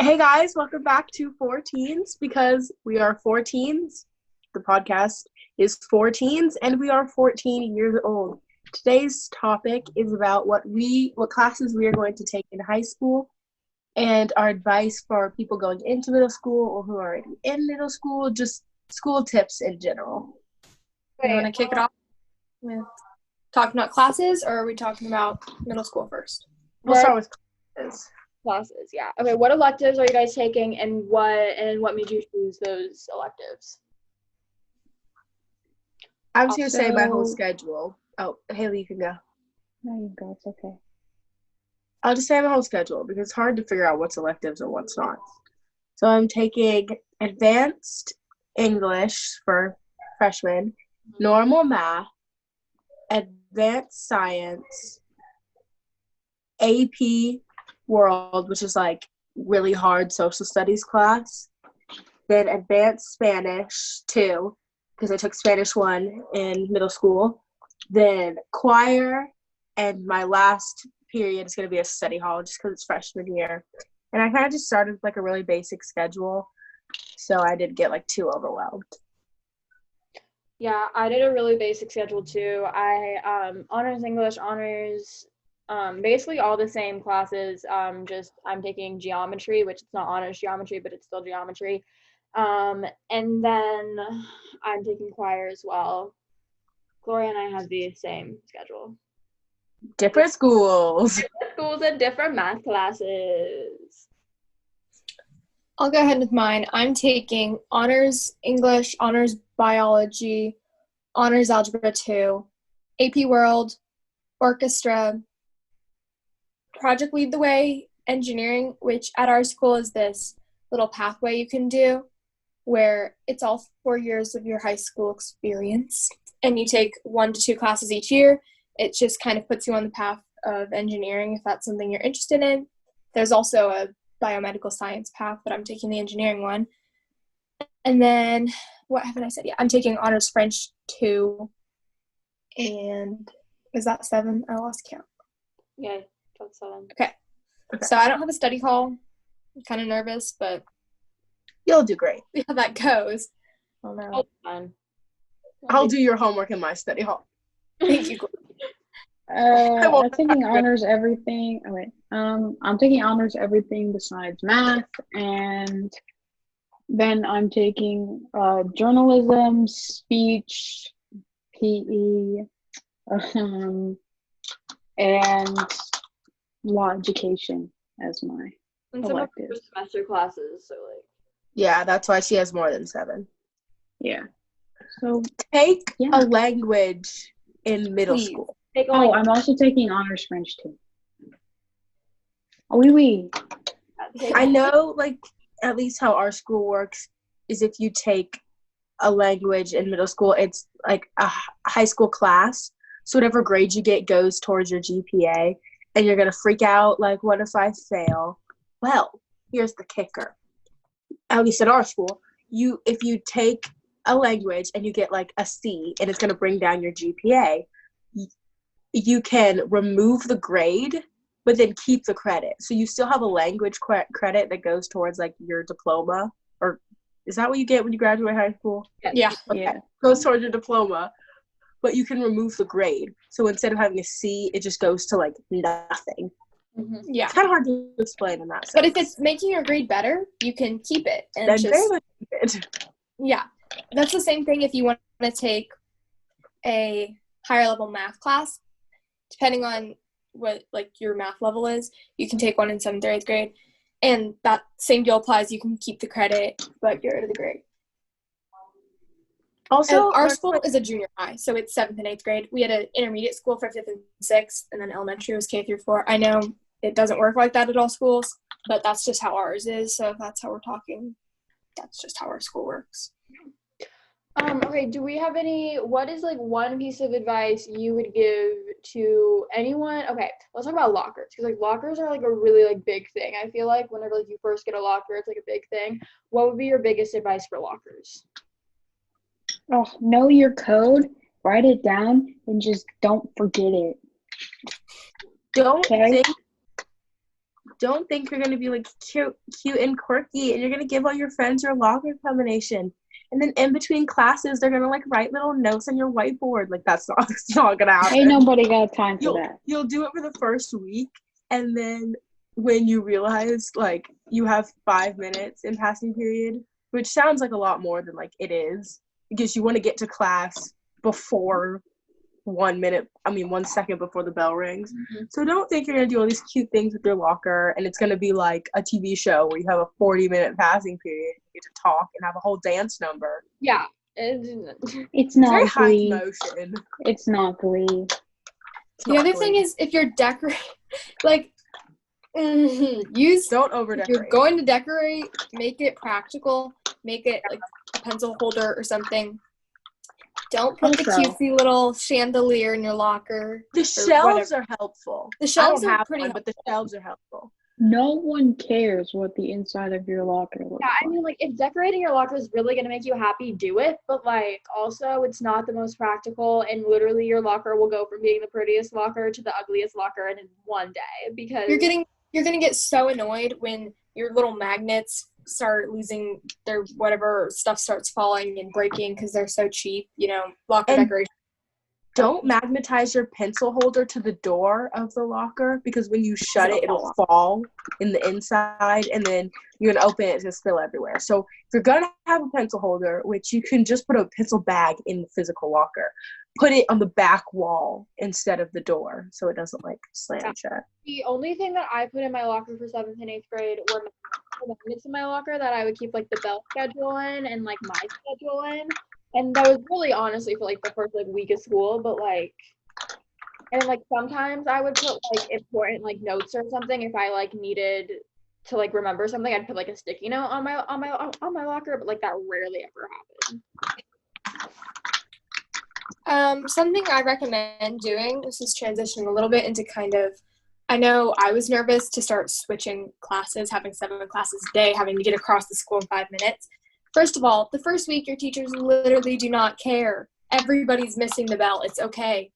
Hey guys, welcome back to Four Teens because we are four teens. The podcast is four teens and we are 14 years old. Today's topic is about what classes we are going to take in high school and our advice for people going into middle school or who are already in middle school, just school tips in general. You want to kick it off with talking about classes, or are we talking about middle school first? We'll start with classes. Classes, yeah. Okay, what electives are you guys taking, and what made you choose those electives? I'm just going to say my whole schedule. Oh, Haley, you can go. No, you go. It's okay. I'll just say my whole schedule because it's hard to figure out what's electives and what's not. So I'm taking advanced English for freshmen, normal math, advanced science, AP World, which is like really hard social studies class, then advanced Spanish 2, because I took Spanish 1 in middle school, then choir, and my last period is going to be a study hall just because it's freshman year. And I kind of just started with like a really basic schedule, so I didn't get like too overwhelmed. Yeah, I did a really basic schedule too. I honors English, honors basically all the same classes. Just I'm taking geometry, which it's not honors geometry, but it's still geometry. And then I'm taking choir as well. Gloria and I have the same schedule. Different schools. Different schools and different math classes. I'll go ahead with mine. I'm taking honors English, honors biology, honors algebra 2, AP World, orchestra, Project Lead the Way, engineering, which at our school is this little pathway you can do where it's all 4 years of your high school experience and you take 1 to 2 classes each year. It just kind of puts you on the path of engineering if that's something you're interested in. There's also a biomedical science path, but I'm taking the engineering one. And then, what haven't I said yet? I'm taking honors French 2. And is that 7? I lost count. Yeah, that's 7. Okay. So I don't have a study hall. I'm kind of nervous, but You'll do great. see how that goes. Oh no. Oh, fun. I'll do your homework in my study hall. Thank you. I'm taking honors everything. Oh, wait. I'm taking honors everything besides math, and then I'm taking journalism, speech, PE, and law education as my And some of elective. your semester classes, so like. Yeah, that's why she has more than 7. Yeah. So Take yeah. a language in middle Please. school. Oh, I'm also taking honors French too. Oh, oui. I know, like, at least how our school works is if you take a language in middle school, it's like a high school class. So whatever grade you get goes towards your GPA, and you're going to freak out, like, what if I fail? Well, here's the kicker. At least at our school, if you take a language and you get, like, a C, and it's going to bring down your GPA, you can remove the grade, but then keep the credit. So you still have a language credit that goes towards, like, your diploma. Or is that what you get when you graduate high school? Yeah. Okay. Yeah. Goes towards your diploma, but you can remove the grade. So instead of having a C, it just goes to, like, nothing. Mm-hmm. Yeah. It's kind of hard to explain in that sense. But if it's making your grade better, you can keep it. And then just, very much good. yeah. That's the same thing if you want to take a higher level math class. Depending on what, like, your math level is, you can take one in 7th or 8th grade. And that same deal applies. You can keep the credit, but get rid of the grade. Also, And our school is a junior high, so it's 7th and 8th grade. We had an intermediate school for 5th and 6th, and then elementary was K through 4. I know it doesn't work like that at all schools, but that's just how ours is. So if that's how we're talking, that's just how our school works. Okay, do we have what is like one piece of advice you would give to anyone? Okay, let's talk about lockers, because like lockers are like a really like big thing. I feel like whenever like you first get a locker, it's like a big thing. What would be your biggest advice for lockers? Oh, know your code, write it down, and just don't forget it. Don't Okay. think don't think you're gonna be like cute and quirky, and you're gonna give all your friends your locker combination. And then in between classes, they're gonna like write little notes on your whiteboard. Like that's not, it's not gonna happen. Ain't nobody got time for that. You'll do it for the first week, and then when you realize like you have 5 minutes in passing period, which sounds like a lot more than like it is, because you want to get to class before 1 second before the bell rings. Mm-hmm. So don't think you're gonna do all these cute things with your locker, and it's gonna be like a TV show where you have a 40-minute passing period, you get to talk and have a whole dance number. Yeah. It's Very not high Glee. motion. It's not Glee. The other thing is, if you're decorating, like, use. Don't over If you're decorate. going to decorate, make it practical. Make it like a pencil holder or something. Don't put the Also- cutesy little chandelier in your locker. The shelves are helpful. The shelves I don't are have pretty one, but the shelves are helpful. No one cares what the inside of your locker looks Yeah, I like. mean, like, if decorating your locker is really gonna make you happy, do it. But like, also, it's not the most practical, and literally, your locker will go from being the prettiest locker to the ugliest locker in one day because You're gonna get so annoyed when your little magnets start losing their whatever stuff starts falling and breaking because they're so cheap. Locker And decoration. don't magnetize your pencil holder to the door of the locker, because when you shut it, it'll fall in the inside, and then you're gonna open it, it's gonna spill everywhere. So if you're gonna have a pencil holder, which you can just put a pencil bag in the physical locker, put it on the back wall instead of the door, so it doesn't like slam shut. the only thing that I put in my locker for 7th and 8th grade were magnets in my locker that I would keep like the bell schedule in and like my schedule in. And that was really honestly for like the first like week of school, but like, and like sometimes I would put like important like notes or something if I like needed to like remember something. I'd put like a sticky note on my locker, but like that rarely ever happened. Something I recommend doing, this is transitioning a little bit into kind of, I know I was nervous to start switching classes, having 7 classes a day, having to get across the school in 5 minutes. First of all, the first week, your teachers literally do not care. Everybody's missing the bell. It's okay.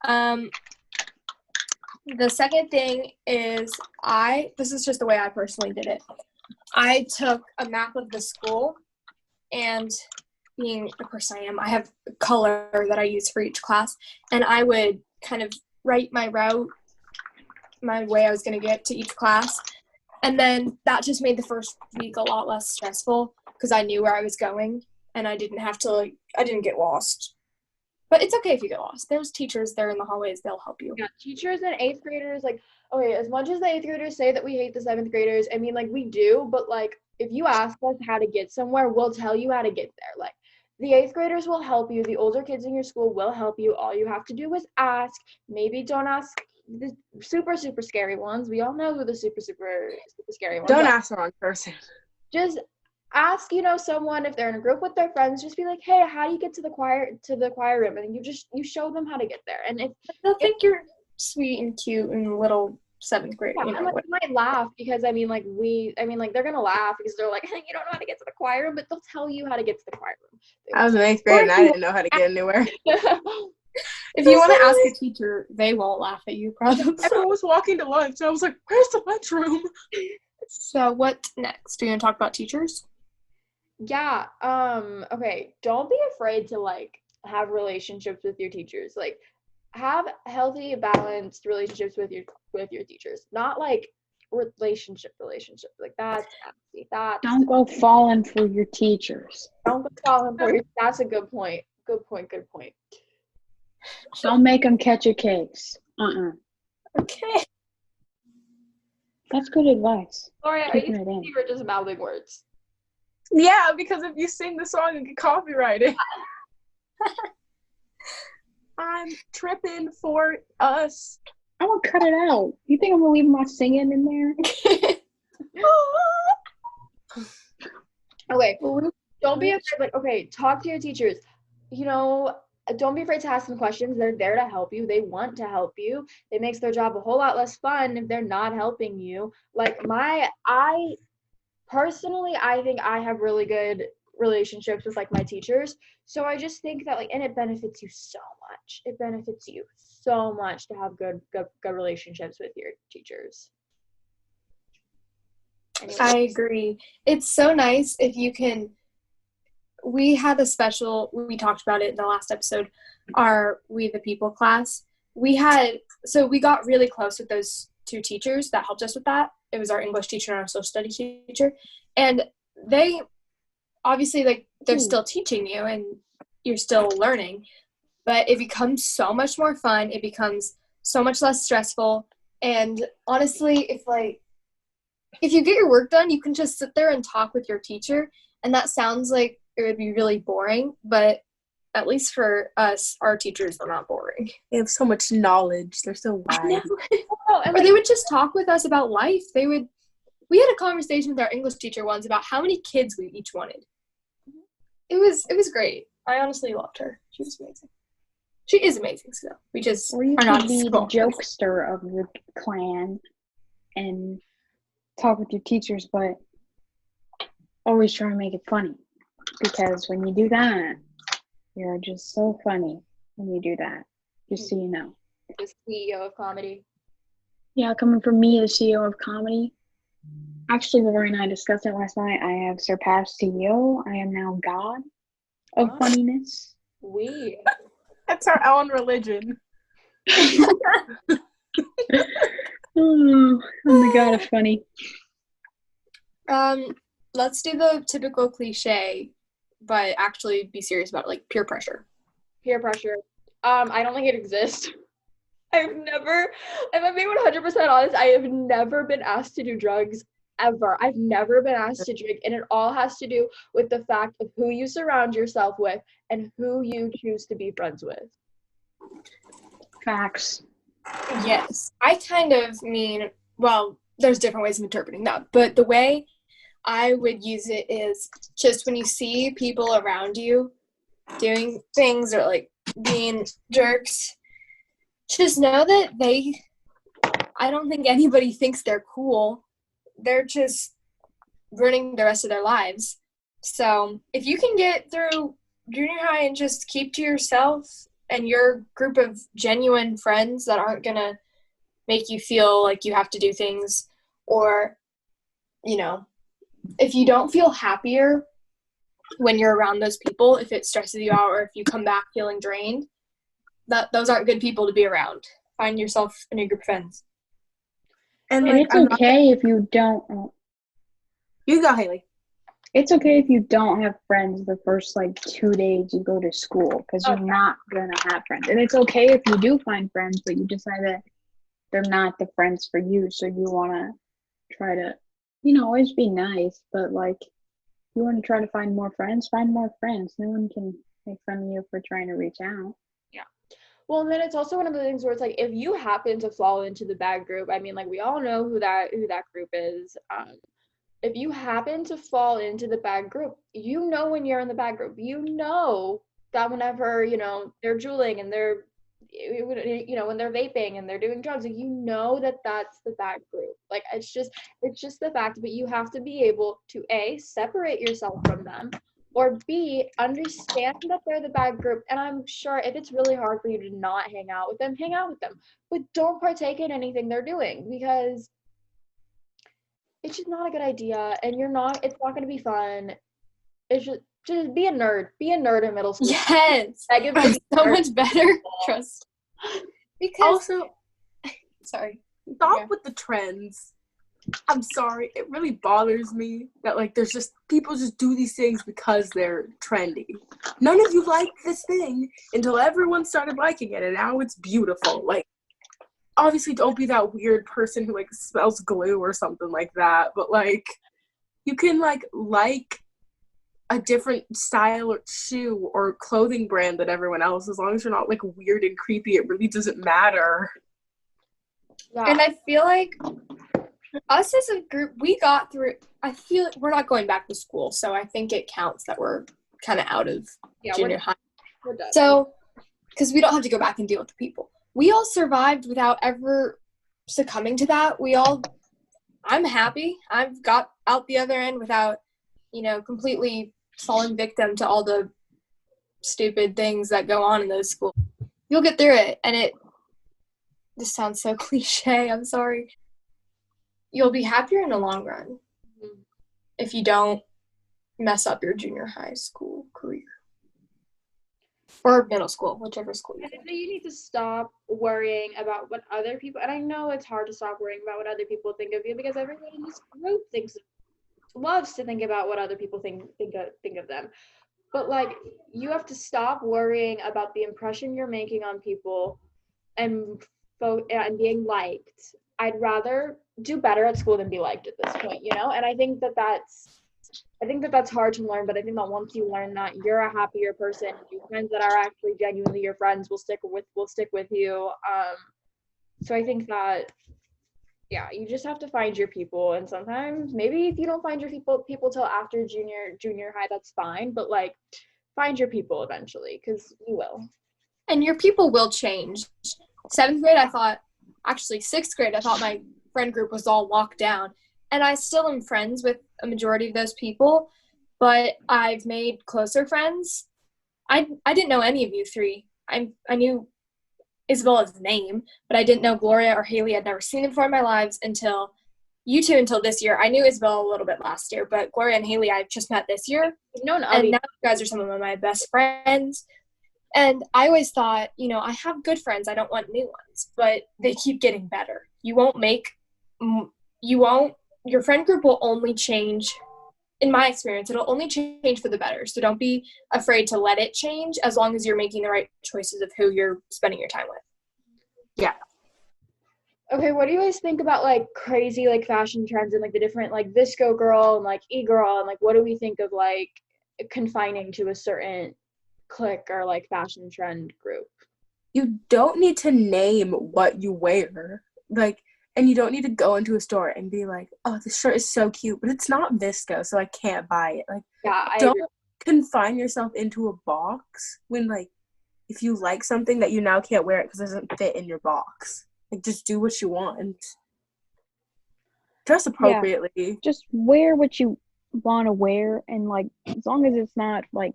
The second thing is this is just the way I personally did it. I took a map of the school, and being the person I am, I have a color that I use for each class, and I would kind of write my route, my way I was going to get to each class, and then that just made the first week a lot less stressful because I knew where I was going, and I didn't have to, I didn't get lost. But it's okay if you get lost. There's teachers there in the hallways. They'll help you. Yeah, teachers and 8th graders, like, okay, as much as the 8th graders say that we hate the 7th graders, I mean, like, we do, but, like, if you ask us how to get somewhere, we'll tell you how to get there. Like, the 8th graders will help you. The older kids in your school will help you. All you have to do is ask. Maybe don't ask the super, super scary ones. We all know who the super, super, super scary ones Don't are. ask the wrong person. Just ask, someone if they're in a group with their friends, just be like, hey, how do you get to the choir room? And you show them how to get there. And They'll think you're sweet and cute and little 7th grade. yeah, and like, they might laugh because they're gonna laugh because they're like, hey, you don't know how to get to the choir room, but they'll tell you how to get to the choir room. I was in 8th grade and I didn't know how to get anywhere. If you want to ask a teacher, they won't laugh at you, probably. Everyone was walking to lunch, and I was like, where's the lunchroom? So what next? Are you going to talk about teachers? Yeah. Okay. Don't be afraid to like have relationships with your teachers. Like, have healthy, balanced relationships with your teachers. Not like relationship. Like that's nasty. Don't go falling for your teachers. Don't go falling for your. That's a good point. Good point. Don't make them catch a case. Okay. That's good advice. Sorry, are Keeping you it in. you were just mouthing words? Yeah, because if you sing the song and get copyrighted. I'm tripping for us. I'm gonna cut it out. You think I'm gonna leave my singing in there? Okay. Don't be afraid. Like, okay, talk to your teachers. Don't be afraid to ask them questions. They're there to help you. They want to help you. It makes their job a whole lot less fun if they're not helping you. Like I personally, I think I have really good relationships with like my teachers. So I just think that and it benefits you so much. It benefits you so much to have good relationships with your teachers. Anyway. I agree. It's so nice if you can. We had a special, we talked about it in the last episode, our We the People class. We got really close with those two teachers that helped us with that. It was our English teacher and our social studies teacher. And they, obviously, like, they're still teaching you and you're still learning. But it becomes so much more fun. It becomes so much less stressful. And honestly, if you get your work done, you can just sit there and talk with your teacher. And that sounds like it would be really boring, but at least for us, our teachers are not boring. They have so much knowledge. They're so wise. Or they would just talk with us about life. We had a conversation with our English teacher once about how many kids we each wanted. It was great. I honestly loved her. She was amazing. She is amazing, so we just Or you are not could be the school. jokester of the clan and talk with your teachers, but always try to make it funny. Because when you do that, you're just so funny when you do that. Just so you know. The CEO of comedy. Yeah, coming from me, the CEO of comedy. Actually, Lori and I discussed it last night. I have surpassed CEO. I am now God of funniness. That's our own religion. Oh, I'm the God of funny. Let's do the typical cliche, but actually be serious about it, like peer pressure. Peer pressure. I don't think it exists. If I'm being 100% honest, I have never been asked to do drugs ever. I've never been asked to drink, and it all has to do with the fact of who you surround yourself with and who you choose to be friends with. Facts. Yes. I kind of mean, well, there's different ways of interpreting that, but the way I would use it is just when you see people around you doing things or like being jerks, just know that I don't think anybody thinks they're cool. They're just ruining the rest of their lives. So if you can get through junior high and just keep to yourself and your group of genuine friends that aren't going to make you feel like you have to do things, or, you know, if you don't feel happier when you're around those people, if it stresses you out or if you come back feeling drained, those aren't good people to be around. Find yourself a new group of friends. And it's okay if you don't. You go, Haley. It's okay if you don't have friends the first 2 days you go to school, because you're not gonna have friends. And it's okay if you do find friends, but you decide that they're not the friends for you. So you wanna try to, always be nice, but you want to try to find more friends. Find more friends. No one can make fun of you for trying to reach out. Well, and then it's also one of the things where it's like, if you happen to fall into the bad group, I mean, we all know who that group is. If you happen to fall into the bad group, when you're in the bad group, that whenever, they're juuling and they're, when they're vaping and they're doing drugs, that's the bad group. It's just the fact, but you have to be able to A, separate yourself from them, or B, understand that they're the bad group. And I'm sure if it's really hard for you to not hang out with them, but don't partake in anything they're doing, because it's just not a good idea, and it's not going to be fun. It's just be a nerd in middle school. Yes, it's so much better. Trust. Because also, sorry, stop with the trends. I'm sorry, it really bothers me that there's just people just do these things because they're trendy. None of you liked this thing until everyone started liking it, and now it's beautiful. Obviously, don't be that weird person who smells glue or something like that. But you can like a different style or shoe or clothing brand than everyone else, as long as you're not weird and creepy. It really doesn't matter. Yeah. And I feel like us as a group, we got through. I feel like we're not going back to school, so I think it counts that we're kind of out of junior high. We're done. So, because we don't have to go back and deal with the people. We all survived without ever succumbing to that. I'm happy. I've got out the other end without, completely falling victim to all the stupid things that go on in those schools. You'll get through it, and this sounds so cliche. I'm sorry. You'll be happier in the long run. if you don't mess up your junior high school career. Or middle school, whichever school you I go. think that you need to stop worrying about what other people, and I know it's hard to stop worrying about what other people think of you because everyone in this group loves to think about what other people think of them. But like, you have to stop worrying about the impression you're making on people and being liked. I'd rather do better at school than be liked at this point, you know? And I think that that's hard to learn, but I think that once you learn that, you're a happier person. Your friends that are actually genuinely your friends will stick with you. So I think that, yeah, you just have to find your people. And sometimes maybe if you don't find your people till after junior high, that's fine. But like, find your people eventually, because you will. And your people will change. 7th grade, actually 6th grade, I thought my friend group was all locked down. And I still am friends with a majority of those people, but I've made closer friends. I didn't know any of you three. I knew Isabella's name, but I didn't know Gloria or Haley. I'd never seen them before in my lives until you two until this year. I knew Isabella a little bit last year, but Gloria and Haley I've just met this year. No, And now you guys are some of my best friends. And I always thought, I have good friends. I don't want new ones, but they keep getting better. Your friend group will only change, in my experience, it'll only change for the better. So don't be afraid to let it change as long as you're making the right choices of who you're spending your time with. Yeah. Okay, what do you guys think about like crazy like fashion trends and like the different like Visco girl and like e-girl and like what do we think of like confining to a certain clique or like fashion trend group? You don't need to name what you wear. Like, and you don't need to go into a store and be like, oh, this shirt is so cute, but it's not Visco, so I can't buy it. Like, Yeah, I don't agree. confine yourself into a box when, like, if you like something that you now can't wear it because it doesn't fit in your box. Like, just do what you want. Dress appropriately. Just wear what you want to wear, and like as long as it's not like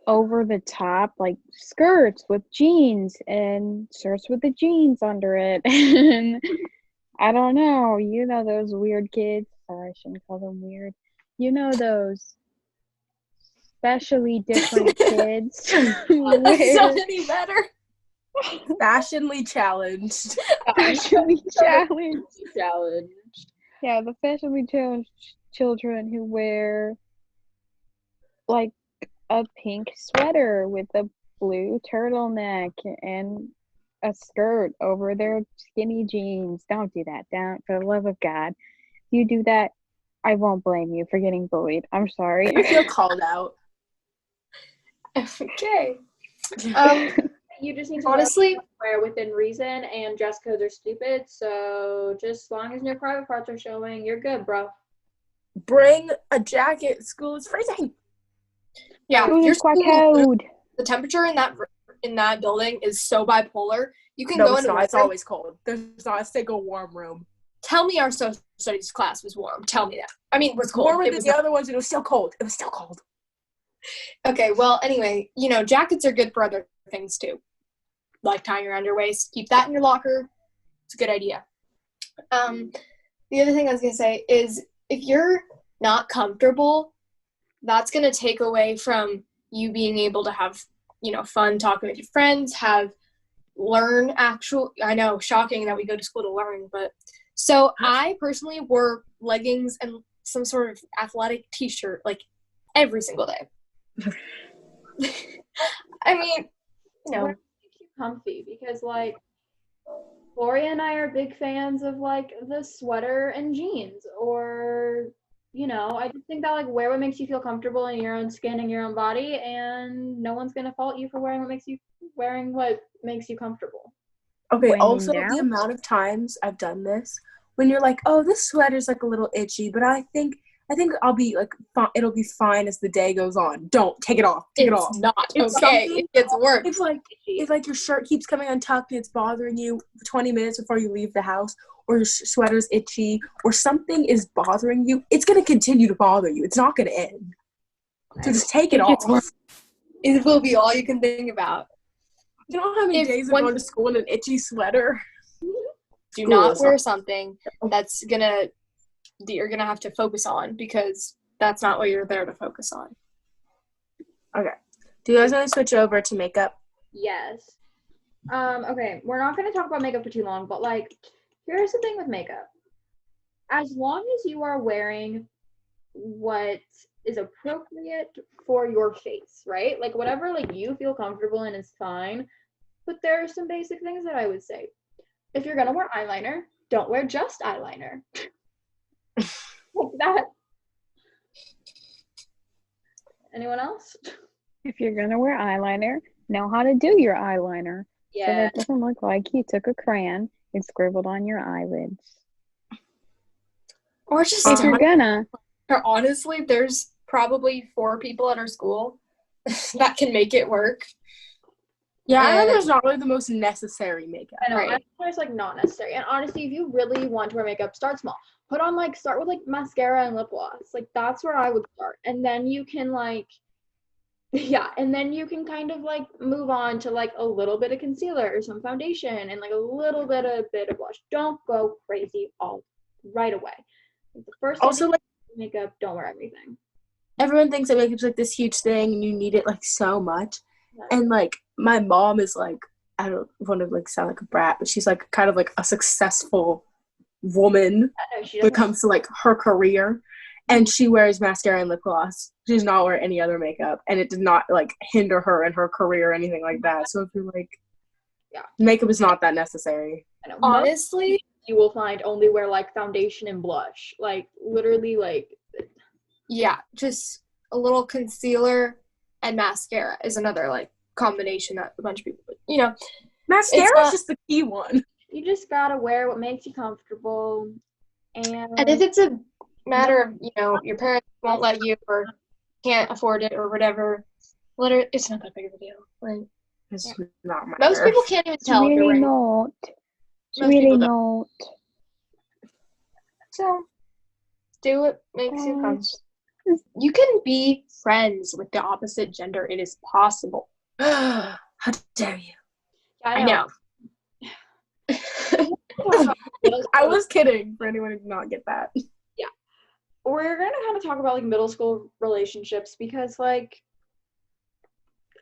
over the top, like skirts with jeans and shirts with the jeans under it. And I don't know, those weird kids. Sorry, I shouldn't call them weird. Those specially different kids who That's not wear any better. Fashionly challenged. fashionly challenged. Challenge. Yeah, the fashionly challenged children who wear like a pink sweater with a blue turtleneck and a skirt over their skinny jeans. Don't do that. Don't, for the love of God. If you do that, I won't blame you for getting bullied. I'm sorry. I feel called out. Okay. You just need to Honestly, wear within reason, and dress codes are stupid. So just as long as no private parts are showing, you're good, bro. Bring a jacket. School is freezing. yeah, School your is quite school, cold. the temperature in that building is so bipolar. You can No, go it's into not. one It's room. always cold. There's not a single warm room. Tell me our social studies class was warm. Tell me that. I mean, was cold. Warmer It than was the not. other ones, and it was still cold. It was still cold. Okay, well, anyway, jackets are good for other things too. Like tying around your waist. Keep that in your locker. It's a good idea. The other thing I was going to say is if you're not comfortable, that's going to take away from you being able to have, fun talking with your friends, I know, shocking that we go to school to learn, but so I personally wore leggings and some sort of athletic t-shirt like every single day. I mean, What makes you comfy? Because like Gloria and I are big fans of like the sweater and jeans, or I just think that like wear what makes you feel comfortable in your own skin and your own body, and no one's gonna fault you for wearing what makes you comfortable. Okay, When in also doubt. the amount of times I've done this, when you're like, oh, this sweater's like a little itchy, but I think I'll be like, it'll be fine as the day goes on. Don't take it off. Take it off. it's not It's okay. something- It gets worse. If like your shirt keeps coming untucked and it's bothering you for 20 minutes before you leave the house, or your sweater's itchy, or something is bothering you, it's gonna continue to bother you. It's not gonna end. So just take it off. It will be all you can think about. You know how many days I go to school in an itchy sweater? Do School not is wear something that's gonna that you're gonna have to focus on, because that's not what you're there to focus on. Okay. Do you guys want to switch over to makeup? Yes. Okay, we're not going to talk about makeup for too long, but like, here's the thing with makeup. As long as you are wearing what is appropriate for your face, right? Like whatever like you feel comfortable in is fine. But there are some basic things that I would say. If you're gonna wear eyeliner, don't wear just eyeliner. Like that. Anyone else? If you're gonna wear eyeliner, know how to do your eyeliner. So that Yeah. it doesn't look like you took a crayon and scribbled on your eyelids. Or just If you're gonna, honestly, there's probably 4 people at our school that can make it work. Yeah, And- eyeliner is not really the most necessary makeup. I know, Right. eyeliner is like not necessary. And honestly, if you really want to wear makeup, start small. Start with like mascara and lip gloss. Like that's where I would start. And then you can like, yeah, and then you can kind of like move on to like a little bit of concealer or some foundation and like a little bit of blush. Don't go crazy all right away. Like, the first Also, time like, you makeup, don't wear everything. everyone thinks that makeup's like this huge thing and you need it like so much. And like my mom is like, I don't want to like sound like a brat, but she's like kind of like a successful woman No, she when it doesn't. comes to like her career, and she wears mascara and lip gloss. She does not wear any other makeup, and it did not like hinder her in her career or anything like that. So if you're like, Yeah. makeup is not that necessary. I know. Most Honestly, you will find only wear like foundation and blush. Like literally like yeah, just a little concealer and mascara is another like combination that a bunch of people, Mascara not- is just the key one. you just gotta wear what makes you comfortable. And if it's a matter of, your parents won't let you or can't afford it or whatever, it's not that big of a deal. Like, It's not my most people can't even it's tell if you're really wearing. not. It's Most really people not. So, do what makes you Um, comfortable. You can be friends with the opposite gender. It is possible. How dare you? I know. I was kidding for anyone who did not get that. We're gonna kind of talk about like middle school relationships because like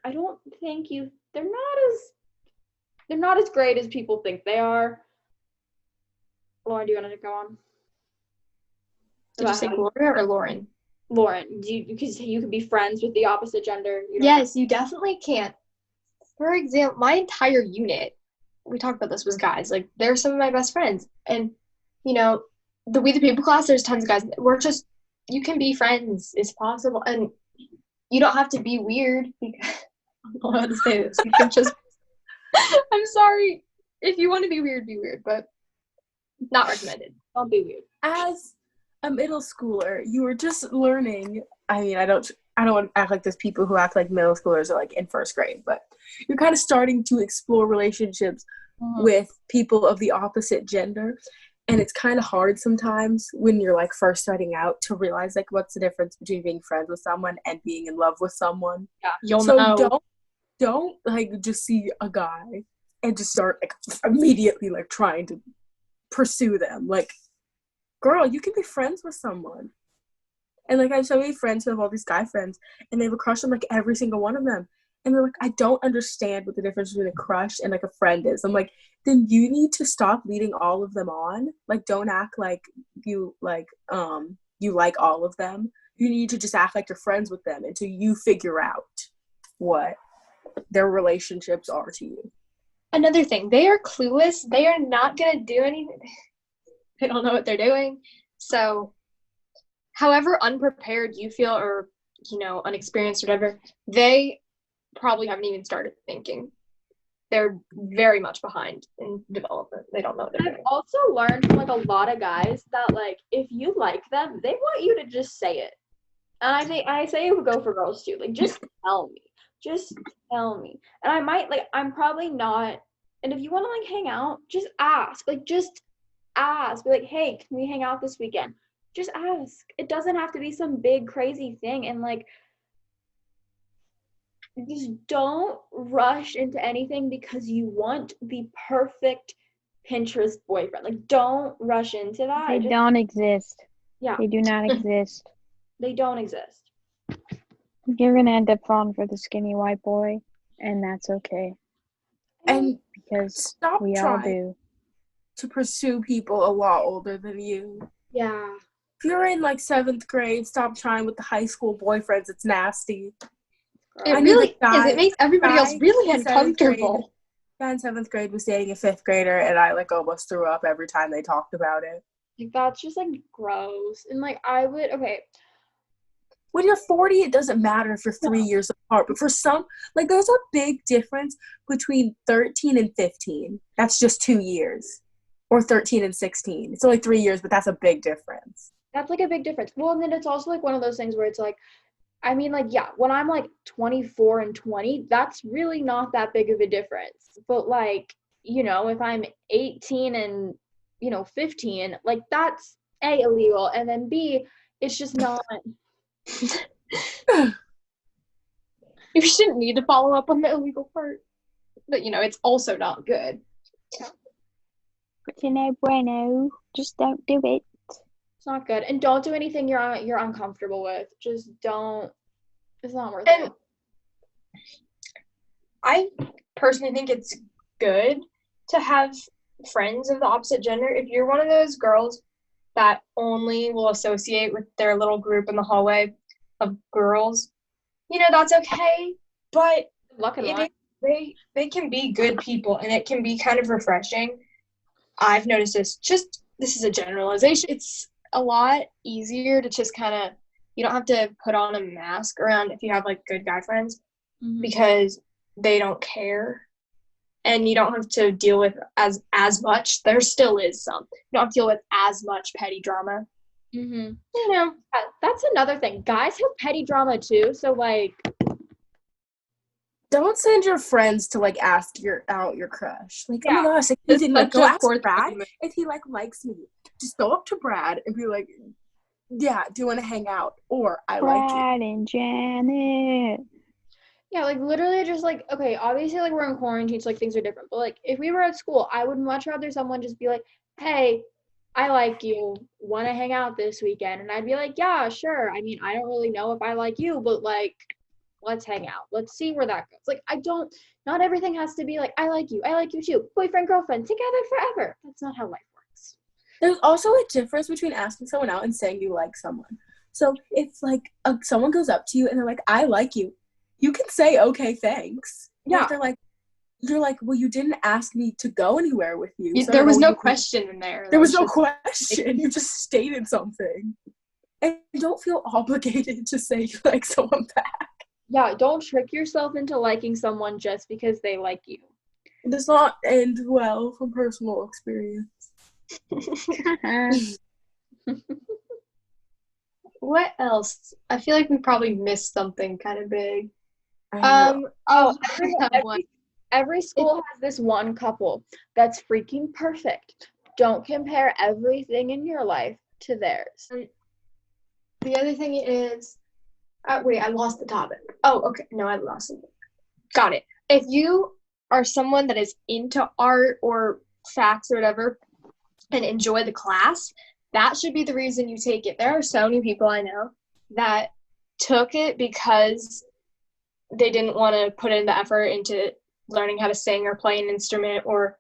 I don't think they're not as great as people think they are. Lauren, do you want to go on? Did you say Gloria or Lauren? Lauren, because you can be friends with the opposite gender. You don't Yes, you definitely can. For example, my entire unit, we talked about this, was guys. Like, they're some of my best friends. And, the We the People class, there's tons of guys. You can be friends. It's possible. And you don't have to be weird. Because, I don't know how to say this. You can just, I'm sorry. If you want to be weird, but not recommended. Don't be weird. As a middle schooler, you were just learning. I mean, I don't want to act like there's people who act like middle schoolers are like in first grade, but you're kind of starting to explore relationships with people of the opposite gender. And it's kind of hard sometimes when you're like first starting out to realize like what's the difference between being friends with someone and being in love with someone. Yeah. You'll So know. don't like just see a guy and just start like immediately like trying to pursue them. Like, girl, you can be friends with someone. And like I have so many friends who have all these guy friends and they have a crush on like every single one of them. And they're like, I don't understand what the difference between a crush and like a friend is. I'm like, then you need to stop leading all of them on. Like, don't act like you like all of them. You need to just act like you're friends with them until you figure out what their relationships are to you. Another thing, they are clueless. They are not going to do anything. They don't know what they're doing. So, however unprepared you feel or, unexperienced or whatever, they probably haven't even started thinking. They're very much behind in development. They don't know what they're I've doing. also learned from like a lot of guys that like if you like them, they want you to just say it. And I say it would go for girls too. Like just tell me. Just tell me. And I might like I'm probably not. And if you want to like hang out, just ask. Like just ask. Be like, hey, can we hang out this weekend? Just ask. It doesn't have to be some big crazy thing. And like just don't rush into anything because you want the perfect Pinterest boyfriend. Like don't rush into that. They don't exist. Yeah, They do not exist. they don't exist. You're gonna end up falling for the skinny white boy, and that's okay And because stop we all trying do. to pursue people a lot older than you. Yeah. If you're in like 7th grade, stop trying with the high school boyfriends. It's nasty. It I knew really the is. guy- It makes everybody else guy really in 7th grade- uncomfortable. Guy in 7th grade was dating a 5th grader, and I like almost threw up every time they talked about it. Like, that's just like gross. And like, I would, okay, When you're 40, it doesn't matter if you're 3 years apart. But for some, like, there's a big difference between 13 and 15. That's just 2 years. Or 13 and 16. It's only 3 years, but that's a big difference. that's like a big difference. Well, and then it's also like one of those things where it's like, I mean, like, yeah, when I'm like 24 and 20, that's really not that big of a difference. But like, you know, if I'm 18 and, 15, like, that's A, illegal, and then B, it's just not. You shouldn't need to follow up on the illegal part. But, it's also not good. You know, bueno, just don't do it. It's not good. And don't do anything you're uncomfortable with. Just don't. It's not worth And it. I personally think it's good to have friends of the opposite gender. If you're one of those girls that only will associate with their little group in the hallway of girls, that's okay. But Good luck in it life. is, they can be good people, and it can be kind of refreshing. I've noticed this is a generalization. It's a lot easier to just kind of, you don't have to put on a mask around if you have like good guy friends Mhm. because they don't care, and you don't have to deal with as much. There still is some. You don't have to deal with as much petty drama. Mhm. That's That's another thing. Guys have petty drama too. So like, Don't send your friends to like ask out your crush. Like, oh Yeah. my gosh, if you It's didn't like, such go a ask poor thing Brad to do. if he like likes me. Just go up to Brad and be like, yeah, do you want to hang out? Or I like you. Brad and Janet. yeah, like literally just like, okay, obviously like we're in quarantine, so like things are different. But like if we were at school, I would much rather someone just be like, hey, I like you. Want to hang out this weekend? And I'd be like, yeah, sure. I mean, I don't really know if I like you, but like, let's hang out. Let's see where that goes. Like, not everything has to be like, I like you too. Boyfriend, girlfriend, together forever. That's not how life works. There's also a difference between asking someone out and saying you like someone. So if like someone goes up to you and they're like, I like you, you can say, okay, thanks. Yeah. But you're like, well, you didn't ask me to go anywhere with you. So I There don't was know no what you- question in there. There was no just- question. You just stated something. And don't feel obligated to say you like someone back. Yeah, don't trick yourself into liking someone just because they like you. It does not end well from personal experience. What else? I feel like we probably missed something kind of big. I know. I have one. Every school has this one couple that's freaking perfect. Don't compare everything in your life to theirs. The other thing is, wait, I lost the topic. Oh, okay. No, I lost it. Got it. If you are someone that is into art or facts or whatever and enjoy the class, that should be the reason you take it. There are so many people I know that took it because they didn't want to put in the effort into learning how to sing or play an instrument or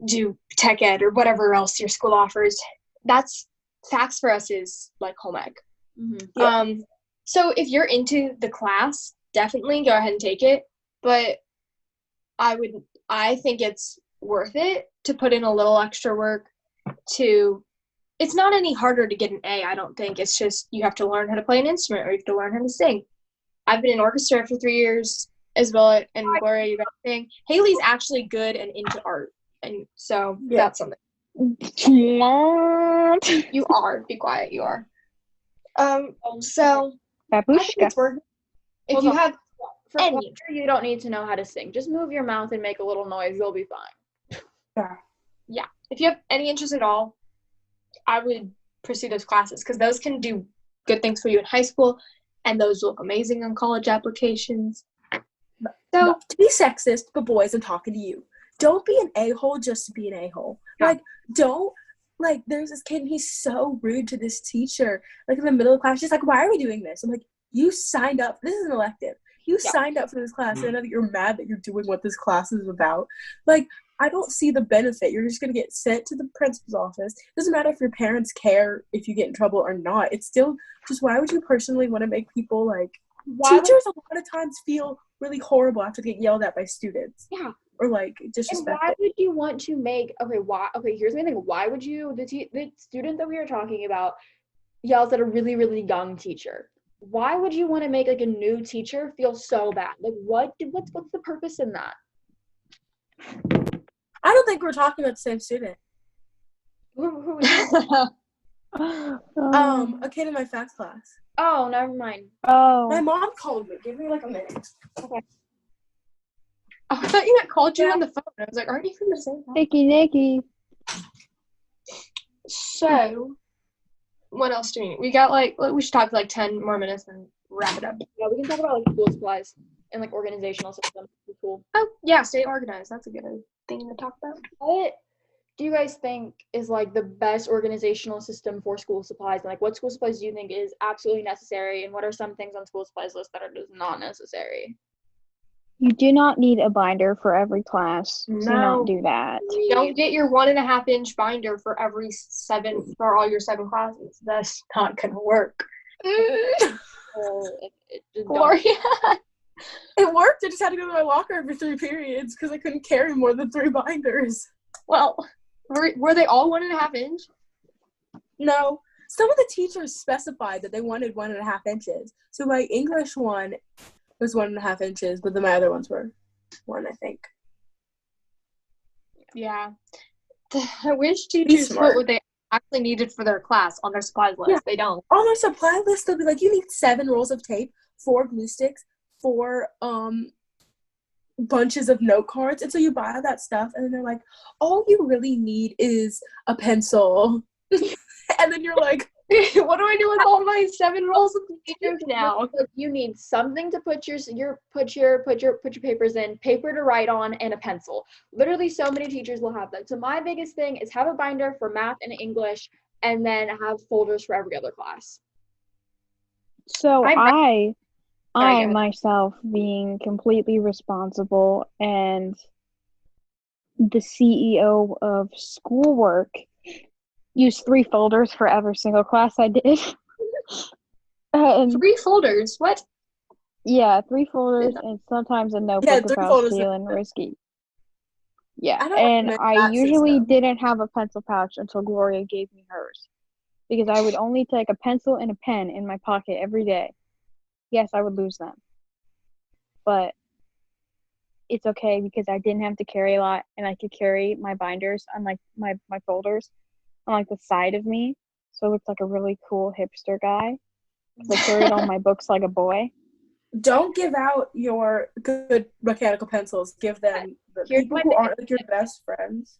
do tech ed or whatever else your school offers. That's facts for us is like home ec. Mm-hmm. Yeah. So if you're into the class, definitely go ahead and take it. But I think it's worth it to put in a little extra work it's not any harder to get an A, I don't think. It's just you have to learn how to play an instrument or you have to learn how to sing. I've been in orchestra for 3 years as well, and Gloria, you got to sing. Haley's actually good and into art, and so that's something. What? You are. Be quiet. You are. So I think Babushka. it's worth it. If Hold you on. have For any, culture, you don't need to know how to sing. Just move your mouth and make a little noise. You'll be fine. if you have any interest at all, I would pursue those classes because those can do good things for you in high school, and those look amazing on college applications. So Not to be sexist, but boys, I'm talking to you. Don't be an a-hole just to be an a-hole. Yeah. Like, don't like, there's this kid and he's so rude to this teacher. Like, in the middle of class, she's like, why are we doing this? I'm like, you signed up. This is an elective. You signed up for this class. And I know that you're mad that you're doing what this class is about. Like, I don't see the benefit. You're just going to get sent to the principal's office. It doesn't matter if your parents care if you get in trouble or not. It's still just, why would you personally want to make people, like, teachers a lot of times feel really horrible after they get yelled at by students. Yeah. Or, like, And disrespected. why would you want to make, here's my thing. Why would you, the student that we were talking about yells at a really, really young teacher. Why would you want to make, like, a new teacher feel so bad? Like, what's the purpose in that? I don't think we're talking about the same student. Who is it? A kid in my facts class. Oh, never mind. Oh. My mom called me. Give me, like, a minute. Okay. Oh, I thought you meant called you on the phone. I was like, aren't you from the same class? Nicky. So, what else do we need? We got, like, we should talk for, like, 10 more minutes and wrap it up. Yeah, we can talk about, like, school supplies and, like, organizational systems. It's cool. Oh, yeah, stay organized. That's a good thing to talk about. What do you guys think is, like, the best organizational system for school supplies? And, like, what school supplies do you think is absolutely necessary? And what are some things on school supplies list that are just not necessary? You do not need a binder for every class. Do No. not do that. Don't get your 1.5-inch binder for for all your 7 classes. That's not gonna work. Gloria. It worked. I just had to go to my locker every 3 periods because I couldn't carry more than 3 binders. Well, were they all 1.5 inch? No. Some of the teachers specified that they wanted 1.5 inches. So my English one was 1.5 inches, but then my other ones were 1, I think. Yeah. I wish teachers put what they actually needed for their class on their supplies list. Yeah. They don't. On their supply list, they'll be like, you need 7 rolls of tape, 4 glue sticks, 4 bunches of note cards. And so you buy all that stuff, and then they're like, all you really need is a pencil. And then you're like, What do I do with all my 7 rolls of papers now? You need something to put your papers in, paper to write on, and a pencil. Literally, so many teachers will have that. So my biggest thing is have a binder for math and English, and then have folders for every other class. So I Sorry, myself, being completely responsible and the CEO of schoolwork, use 3 folders for every single class I did. And 3 folders? What? yeah, 3 folders and sometimes a notebook 3 if I was folders. feeling risky. Yeah, I don't and recommend I that usually system. didn't have a pencil pouch until Gloria gave me hers. Because I would only take a pencil and a pen in my pocket every day. Yes, I would lose them. But it's okay because I didn't have to carry a lot, and I could carry my binders on, like, my folders on, like, the side of me. So it looked like a really cool hipster guy. Because I carried all my books like a boy. Don't give out your good mechanical pencils. Give them the Here's people my who big- aren't, like, your best friends.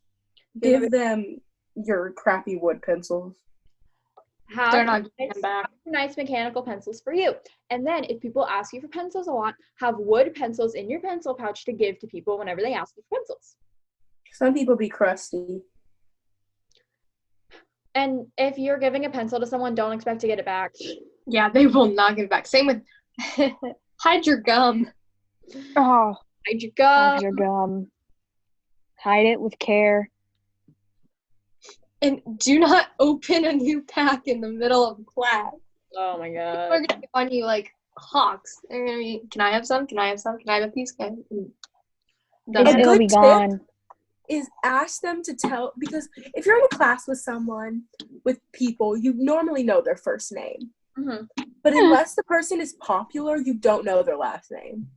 Give them your crappy wood pencils. They're not getting them back. Nice mechanical pencils for you. And then if people ask you for pencils a lot, have wood pencils in your pencil pouch to give to people whenever they ask you for pencils. Some people be crusty. And if you're giving a pencil to someone, don't expect to get it back. Yeah, they will not give it back. Same with hide your gum. Oh, Hide your gum. hide your gum. Hide it with care. And do not open a new pack in the middle of class. Oh my People are god. gonna be on you like hawks. They're gonna be, can I have some? Can I have some? Can I have a piece? And That's A it. it'll good be tip gone. is ask them to tell, because if you're in a class with someone, with people, you normally know their first name. Mhm. But unless the person is popular, you don't know their last name.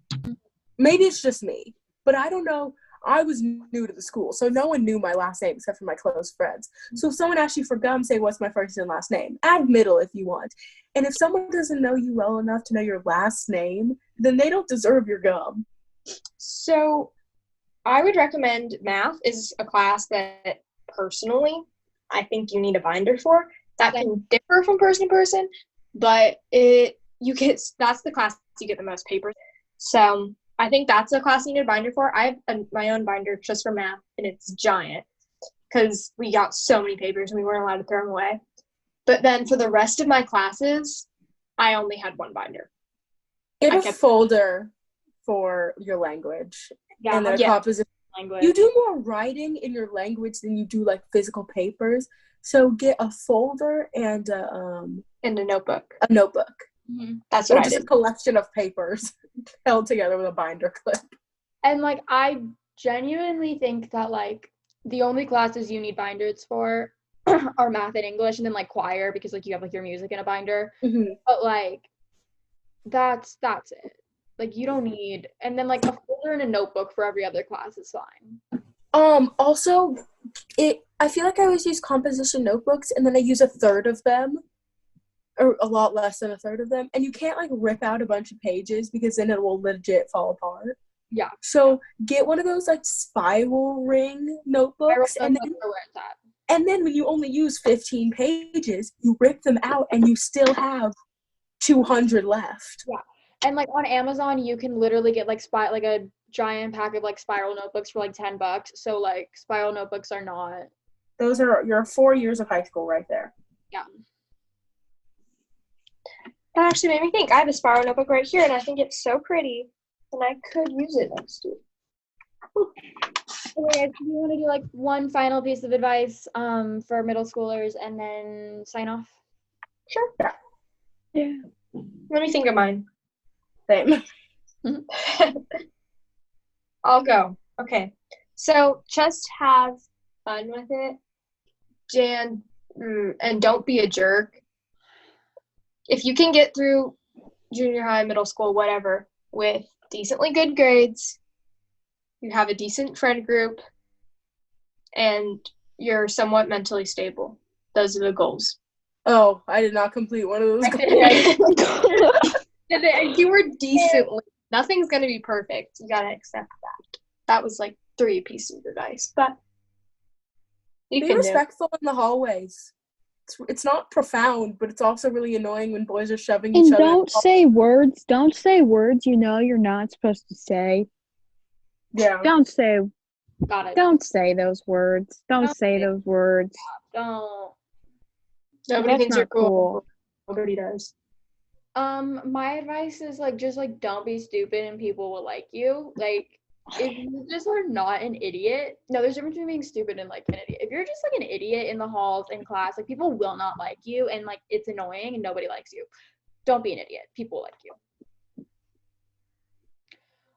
Maybe it's just me, but I don't know. I was new to the school, so no one knew my last name except for my close friends. So if someone asks you for gum, say, what's my first and last name? Add middle if you want. And if someone doesn't know you well enough to know your last name, then they don't deserve your gum. So I would recommend math is a class that personally I think you need a binder for. That can differ from person to person, but that's the class you get the most papers. So I think that's a class you need a binder for. I have my own binder just for math, and it's giant. because we got so many papers and we weren't allowed to throw them away. But then for the rest of my classes, I only had one binder. Get I a kept- folder for your language. Yeah, And then a Yeah. composition. language. You do more writing in your language than you do like physical papers. So get a folder and In a notebook. a notebook. That's Or what I just a did. collection of papers held together with a binder clip. And like I genuinely think that like the only classes you need binders for are math and English, and then like choir, because like you have like your music in a binder. But like that's it. Like you don't need, and then like a folder and a notebook for every other class is fine. Also, I feel like I always use composition notebooks, and then I use a third of them, or a lot less than a third of them, and you can't like rip out a bunch of pages because then it will legit fall apart. Yeah. So get one of those like spiral ring notebooks, and then Where it's at. when you only use 15 pages, you rip them out, and you still have 200 left. And like on Amazon, you can literally get like like a giant pack of like spiral notebooks for like $10. So like spiral notebooks are not. Those are your 4 years of high school right there. Yeah. That actually made me think. I have a spiral notebook right here, and I think it's so pretty, and I could use it next year. Okay, do you want to do like one final piece of advice for middle schoolers and then sign off? Sure. Yeah. Let me think of mine. Same. I'll go. Okay. So just have fun with it. And don't be a jerk. If you can get through junior high, middle school, whatever, with decently good grades, you have a decent friend group, and you're somewhat mentally stable. Those are the goals. Oh, I did not complete one of those goals. And you were decently. Nothing's going to be perfect. You got to accept that. That was like 3 pieces of advice, but you Be can do it. respectful in the hallways. It's not profound, but it's also really annoying when boys are shoving each And other. don't say words. Don't say words you know you're not supposed to say. Yeah. Don't say Got it. Don't say those words. Don't Don't say say- those words. Don't. Nobody That's thinks you're not cool. cool. Nobody does. My advice is like just like don't be stupid and people will like you. Like if you just are not an idiot, no, there's a difference between being stupid and like an idiot. If you're just like an idiot in the halls in class, like people will not like you and like it's annoying and nobody likes you. Don't be an idiot. People like you.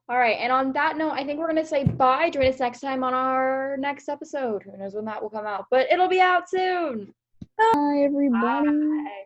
All right, and on that note, I think we're gonna say bye. Join us next time on our next episode. Who knows when that will come out, but it'll be out soon. Bye, everybody. Bye.